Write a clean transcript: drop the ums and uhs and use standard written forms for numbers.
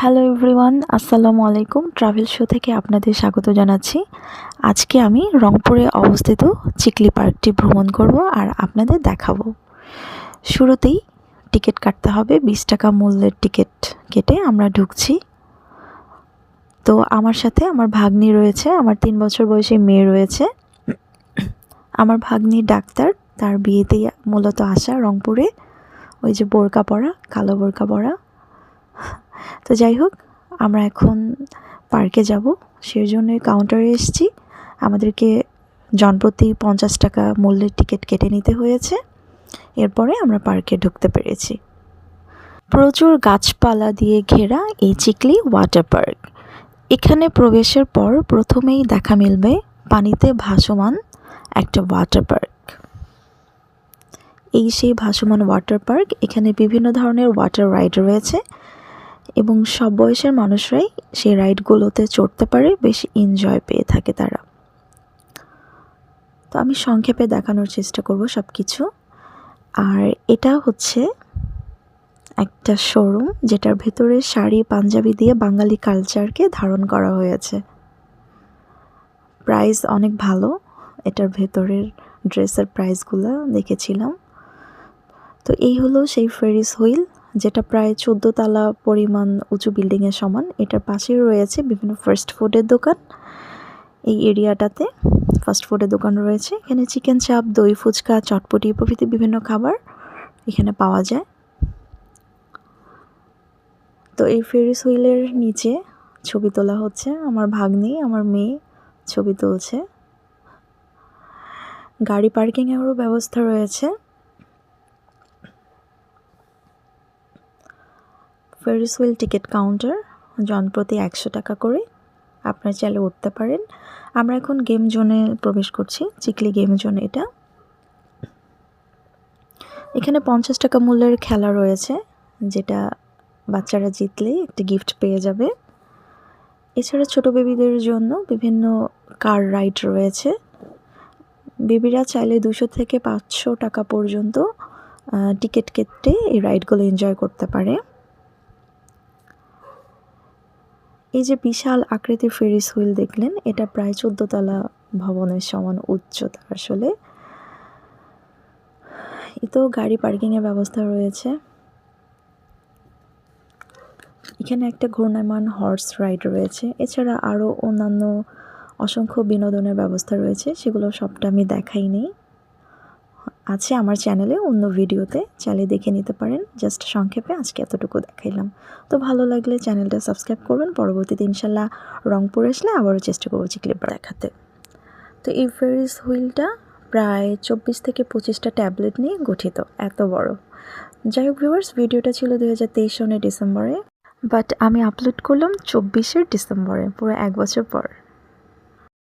Hello everyone, আসসালামু আলাইকুম। Travel show থেকে আপনাদের স্বাগত জানাচ্ছি। আজকে আমি রংপুরে অবস্থিত চিকলি পার্কটি ভ্রমণ করব আর আপনাদের দেখাবো। শুরুতেই টিকিট কাটতে হবে, 20 টাকা মূল্যের টিকিট কেটে আমরা ঢুকছি। তো আমার সাথে আমার ভাগ্নি রয়েছে, আমার 3 বছর বয়সী মেয়ে রয়েছে। আমার ভাগ্নি ডাক্তার, তার বিয়েতেই মূলত আসা রংপুরে। ওই যে বোরকা পরা, কালো বোরকা পরা। তো যাই হোক, আমরা এখন পার্কে যাব, সেজন্য কাউন্টারে এসেছি। আমাদেরকে জনপ্রতি 50 টাকা মূল্যের টিকিট কেটে নিতে হয়েছে। এরপরে আমরা পার্কে ঢুকতে পেরেছি। প্রচুর গাছপালা দিয়ে ঘেরা এই চিকলি ওয়াটার পার্ক। এখানে প্রবেশের পর প্রথমেই দেখা মিলবে পানিতে ভাসমান একটা ওয়াটার পার্ক। এই সেই ভাসমান ওয়াটার পার্ক। এখানে বিভিন্ন ধরনের ওয়াটার রাইড রয়েছে এবং সব বয়সের মানুষরাই সেই রাইডগুলোতে চড়তে পারে, বেশ এনজয় পেয়ে থাকে তারা। তো আমি সংক্ষেপে দেখানোর চেষ্টা করব সব কিছু। আর এটা হচ্ছে একটা শোরুম, যেটার ভেতরে শাড়ি পাঞ্জাবি দিয়ে বাঙালি কালচারকে ধারণ করা হয়েছে। প্রাইস অনেক ভালো, এটার ভেতরের ড্রেসের প্রাইসগুলো দেখেছিলাম। তো এই হলো সেই ফেরিস হুইল, যেটা প্রায় 14 তলা পরিমাণ উঁচু বিল্ডিংয়ের সমান। এটার পাশেই রয়েছে বিভিন্ন ফাস্ট ফুডের দোকান। এই এরিয়াটাতে ফাস্ট ফুডের দোকান রয়েছে। এখানে চিকেন চাপ, দই ফুচকা, চটপটি প্রভৃতি বিভিন্ন খাবার এখানে পাওয়া যায়। তো এই ফেরিস হুইলের নিচে ছবি তোলা হচ্ছে। আমার ভাগ্নি, আমার মেয়ে ছবি তুলছে। গাড়ি পার্কিংয়েরও ব্যবস্থা রয়েছে। ফেরিস হুইল টিকিট কাউন্টার, জনপ্রতি 100 টাকা করে। আপনারা চাইলে উঠতে পারেন। আমরা এখন গেম জোনে প্রবেশ করছি, চিকলি গেম জোন এটা। এখানে 50 টাকা মূল্যের খেলা রয়েছে, যেটা বাচ্চারা জিতলেই একটা গিফট পেয়ে যাবে। এছাড়া ছোট বেবিদের জন্য বিভিন্ন কার রাইড রয়েছে। বেবিরা চাইলে 200 থেকে 500 টাকা পর্যন্ত টিকিট কেটে এই রাইডগুলো এনজয় করতে পারে। এই যে বিশাল আকৃতির ফেরিস হুইল দেখলেন, এটা প্রায় 14 তলা ভবনের সমান উচ্চতা। আসলে এতেও গাড়ি পার্কিংয়ের ব্যবস্থা রয়েছে। এখানে একটা ঘূর্ণায়মান হর্স রাইড রয়েছে। এছাড়া আরও অন্যান্য অসংখ্য বিনোদনের ব্যবস্থা রয়েছে, সেগুলো সবটা আমি দেখাইনি, আছে আমার চ্যানেলে অন্য ভিডিওতে, চাইলে দেখে নিতে পারেন। জাস্ট সংক্ষেপে আজকে এতটুকু দেখাইলাম। তো ভালো লাগলে চ্যানেলটা সাবস্ক্রাইব করবেন। পরবর্তীতে ইনশাল্লাহ রংপুর আসলে আবারও চেষ্টা করবো চিকলি দেখাতে। তো এই ফেরিস হুইলটা প্রায় 24 থেকে 25টা ট্যাবলেট নিয়ে গঠিত, এত বড়। যাই হোক ভিউয়ার্স, ভিডিওটা ছিল 2023 সনের ডিসেম্বরে, বাট আমি আপলোড করলাম 24 ডিসেম্বরে, পুরো 1 বছর পর।